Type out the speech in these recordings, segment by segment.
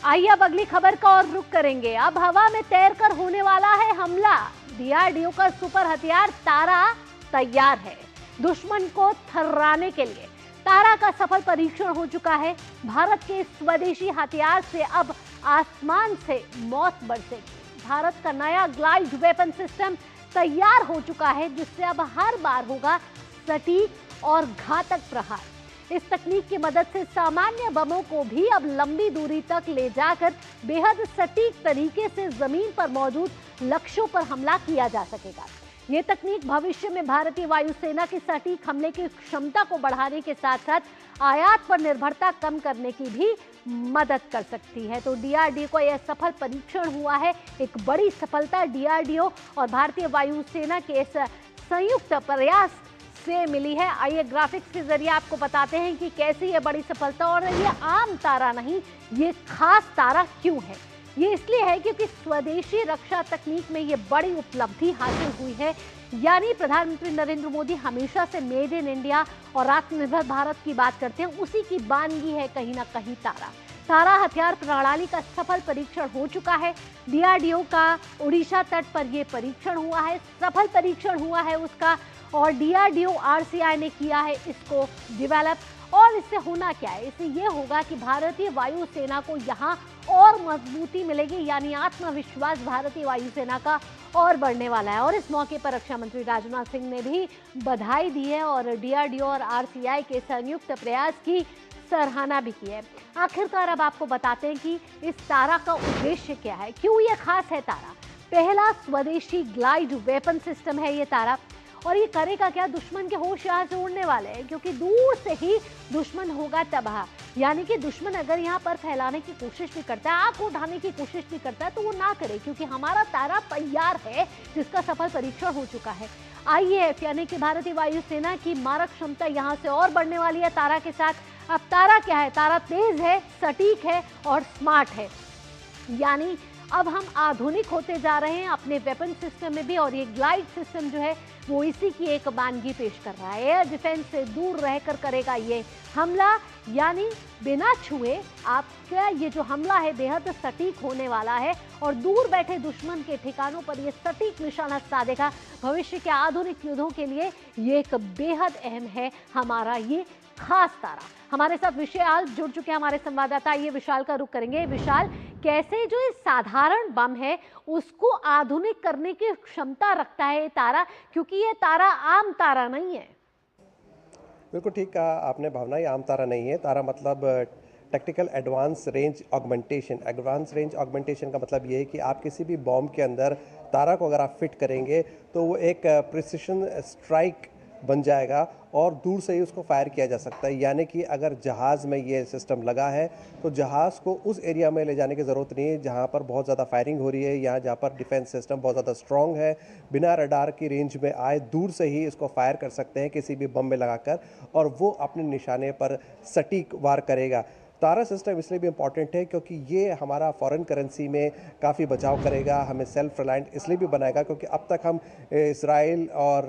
आइए अब अगली खबर का और रुख करेंगे। अब हवा में तैरकर होने वाला है हमला। डीआरडीओ का सुपर हथियार तारा तैयार है दुश्मन को थर्राने के लिए। तारा का सफल परीक्षण हो चुका है। भारत के स्वदेशी हथियार से अब आसमान से मौत बरसेगी। भारत का नया ग्लाइड वेपन सिस्टम तैयार हो चुका है, जिससे अब हर बार होगा सटीक और घातक प्रहार। इस तकनीक की मदद से सामान्य बमों को भी अब लंबी दूरी तक ले जाकर बेहद सटीक तरीके से जमीन पर मौजूद लक्ष्यों पर हमला किया जा सकेगा। ये तकनीक भविष्य में भारतीय वायुसेना की सटीक हमले की क्षमता को बढ़ाने के साथ साथ आयात पर निर्भरता कम करने की भी मदद कर सकती है। तो डीआरडीओ को यह सफल परीक्षण हुआ है, एक बड़ी सफलता डीआरडीओ और भारतीय वायुसेना के इस संयुक्त प्रयास से मिली है। आइए ग्राफिक्स के जरिए आपको बताते हैं कि कैसी ये बड़ी सफलता, और ये आम तारा नहीं, ये खास तारा क्यों है। ये इसलिए है क्योंकि स्वदेशी रक्षा तकनीक में ये बड़ी उपलब्धि हासिल हुई है। यानी प्रधानमंत्री नरेंद्र मोदी हमेशा से मेड इन इंडिया और आत्मनिर्भर भारत की बात करते हैं, उसी की बानगी है कहीं ना कहीं तारा। तारा हथियार प्रणाली का सफल परीक्षण हो चुका है। डीआरडीओ का उड़ीसा तट पर यह परीक्षण हुआ है, सफल परीक्षण हुआ है उसका, और डीआरडीओ आरसीआई ने किया है इसको डेवलप। और इससे होना क्या है, इससे ये होगा कि भारतीय वायुसेना को यहाँ और मजबूती मिलेगी, यानी आत्मविश्वास भारतीय वायुसेना का और बढ़ने वाला है। और इस मौके पर रक्षा मंत्री राजनाथ सिंह ने भी बधाई दी है और डीआरडीओ और आरसीआई के संयुक्त प्रयास की सराहना भी की है। आखिरकार अब आपको बताते हैं कि इस तारा का उद्देश्य क्या है, क्यों ये खास है तारा। पहला स्वदेशी ग्लाइड वेपन सिस्टम है ये तारा, और ये करेगा क्या, दुश्मन के होश यहाँ से उड़ने वाले हैं, क्योंकि दूर से ही दुश्मन होगा तबाह। यानी कि दुश्मन अगर यहाँ पर फैलाने की कोशिश भी करता है, आंख उठाने की कोशिश भी करता है, तो वो ना करे, क्योंकि हमारा तारा तैयार है जिसका सफल परीक्षण हो चुका है। आईएएफ यानी कि भारतीय वायुसेना की मारक क्षमता यहाँ से और बढ़ने वाली है तारा के साथ। अब तारा क्या है, तारा तेज है, सटीक है और स्मार्ट है। यानी अब हम आधुनिक होते जा रहे हैं अपने वेपन सिस्टम में भी, और ये ग्लाइड सिस्टम जो है वो इसी की एक बानगी पेश कर रहा है। एयर डिफेंस से दूर रहकर करेगा ये हमला, यानी बिना छुए आपका ये जो हमला है बेहद सटीक होने वाला है, और दूर बैठे दुश्मन के ठिकानों पर ये सटीक निशाना साधेगा। भविष्य के आधुनिक युद्धों के लिए ये एक बेहद अहम है हमारा ये खास तारा। हमारे साथ विशाल जुड़ चुके हैं, हमारे संवाददाता। ये विशाल का रुख करेंगे। विशाल, कैसे जो इस साधारण बम है उसको आधुनिक करने की क्षमता रखता है ये तारा, क्योंकि ये तारा आम तारा नहीं है। बिल्कुल ठीक कहा आपने भावना, ये आम तारा नहीं है। तारा मतलब technical advance range augmentation. Advance range augmentation का मतलब ये है कि आप किसी भी बॉम्ब के अंदर तारा को अगर आप फिट करेंगे तो वो एक प्रिसिशन स्ट्राइक बन जाएगा और दूर से ही उसको फायर किया जा सकता है। यानी कि अगर जहाज़ में ये सिस्टम लगा है तो जहाज़ को उस एरिया में ले जाने की ज़रूरत नहीं है जहाँ पर बहुत ज़्यादा फायरिंग हो रही है, या जहाँ पर डिफेंस सिस्टम बहुत ज़्यादा स्ट्रॉन्ग है। बिना रडार की रेंज में आए दूर से ही इसको फायर कर सकते हैं किसी भी बम में लगाकर, और वो अपने निशाने पर सटीक वार करेगा। तारा सिस्टम इसलिए भी इम्पॉर्टेंट है क्योंकि ये हमारा फॉरेन करेंसी में काफ़ी बचाव करेगा, हमें सेल्फ रिलायंट इसलिए भी बनाएगा क्योंकि अब तक हम इसराइल और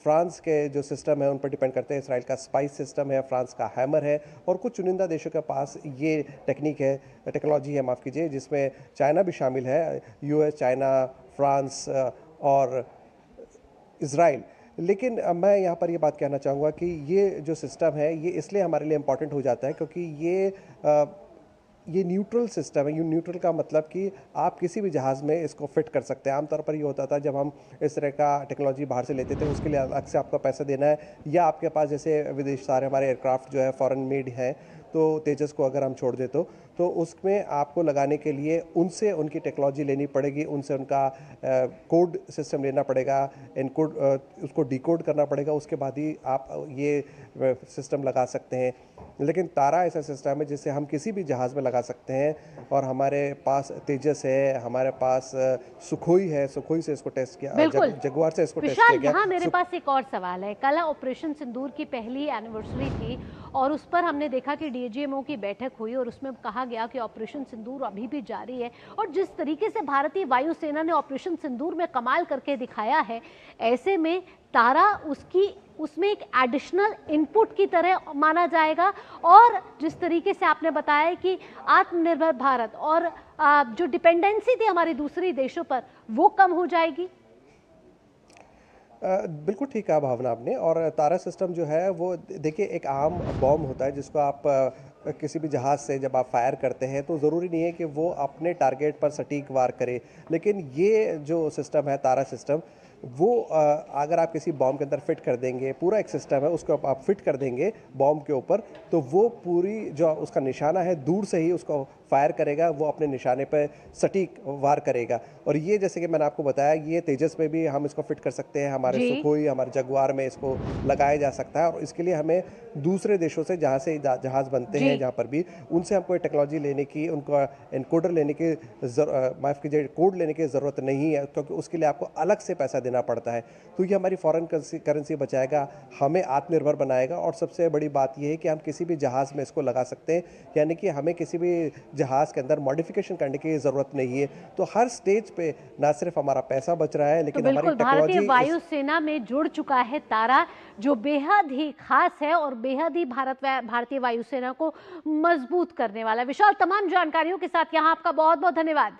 फ्रांस के जो सिस्टम है उन पर डिपेंड करते हैं। इसराइल का स्पाइस सिस्टम है, फ्रांस का हैमर है, और कुछ चुनिंदा देशों के पास ये टेक्निक है, टेक्नोलॉजी है माफ़ कीजिए, जिसमें चाइना भी शामिल है, यूएस, चाइना, फ्रांस और इसराइल। लेकिन मैं यहाँ पर ये बात कहना चाहूँगा कि ये जो सिस्टम है ये इसलिए हमारे लिए इम्पॉर्टेंट हो जाता है क्योंकि ये न्यूट्रल सिस्टम है। न्यूट्रल का मतलब कि आप किसी भी जहाज़ में इसको फिट कर सकते हैं। आमतौर पर ये होता था जब हम इस तरह का टेक्नोलॉजी बाहर से लेते थे उसके लिए अलग से आपको पैसा देना है, या आपके पास जैसे विदेश सारे हमारे एयरक्राफ्ट जो है फॉरेन मेड हैं, तो तेजस को अगर हम छोड़ दे तो उसमें आपको लगाने के लिए उनसे उनकी टेक्नोलॉजी लेनी पड़ेगी, उनसे उनका कोड सिस्टम लेना पड़ेगा, इनकोड उसको डिकोड करना पड़ेगा, उसके बाद ही आप ये सिस्टम लगा सकते हैं। लेकिन तारा ऐसा सिस्टम है जिसे हम किसी भी जहाज़ में लगा सकते हैं, और हमारे पास तेजस है, हमारे पास सुखोई है, सुखोई से इसको टेस्ट किया, जगुआर से इसको टेस्ट किया गया। यहाँ मेरे पास एक और सवाल है। कल ऑपरेशन सिंदूर की पहली एनिवर्सरी थी और उस पर हमने देखा कि डीजीएमओ की बैठक हुई और उसमें कहा गया कि ऑपरेशन सिंदूर अभी भी जारी है, और जिस तरीके से भारतीय वायुसेना ने ऑपरेशन सिंदूर में कमाल करके दिखाया है, ऐसे में तारा उसमें एक एडिशनल इनपुट की तरह माना जाएगा। और जिस तरीके से आपने बताया कि आत्मनिर्भर भारत और जो डिपेंडेंसी थी हमारी दूसरी देशों पर, वो कम हो जाएगी। बिल्कुल ठीक कहा भावना आपने। और तारा सिस्टम जो है वो देखिए एक आम बॉम्ब होता है जिसको आप किसी भी जहाज़ से जब आप फायर करते हैं तो ज़रूरी नहीं है कि वो अपने टारगेट पर सटीक वार करे, लेकिन ये जो सिस्टम है तारा सिस्टम वो अगर आप किसी बॉम्ब के अंदर फिट कर देंगे, पूरा एक सिस्टम है उसको आप फिट कर देंगे बॉम्ब के ऊपर, तो वो पूरी जो उसका निशाना है दूर से ही उसको फायर करेगा, वो अपने निशाने पर सटीक वार करेगा। और ये जैसे कि मैंने आपको बताया, ये तेजस में भी हम इसको फिट कर सकते हैं, हमारे सुखोई, हमारे जगुआर में इसको लगाया जा सकता है। और इसके लिए हमें दूसरे देशों से जहाँ से जहाज़ बनते हैं, जहाँ पर भी उनसे हमको टेक्नोलॉजी लेने की, उनका एनकोडर लेने की माफ़ कीजिए कोड लेने की ज़रूरत नहीं है, क्योंकि उसके लिए आपको अलग से पैसा देना पड़ता है। तो ये हमारी फॉरेन करेंसी बचाएगा, हमें आत्मनिर्भर बनाएगा। और सबसे बड़ी बात ये है कि हम किसी भी जहाज़ में इसको लगा सकते हैं, यानी कि हमें किसी भी जहाज़ के अंदर मॉडिफिकेशन करने की ज़रूरत नहीं है। तो हर स्टेज पे ना सिर्फ हमारा पैसा बच रहा है, लेकिन तो हमारी भारतीय टेक्नोलॉजी वायुसेना में जुड़ चुका है तारा, जो बेहद ही खास है और बेहद ही भारतीय वायुसेना को मजबूत करने वाला है। विशाल, तमाम जानकारियों के साथ यहाँ आपका बहुत बहुत धन्यवाद।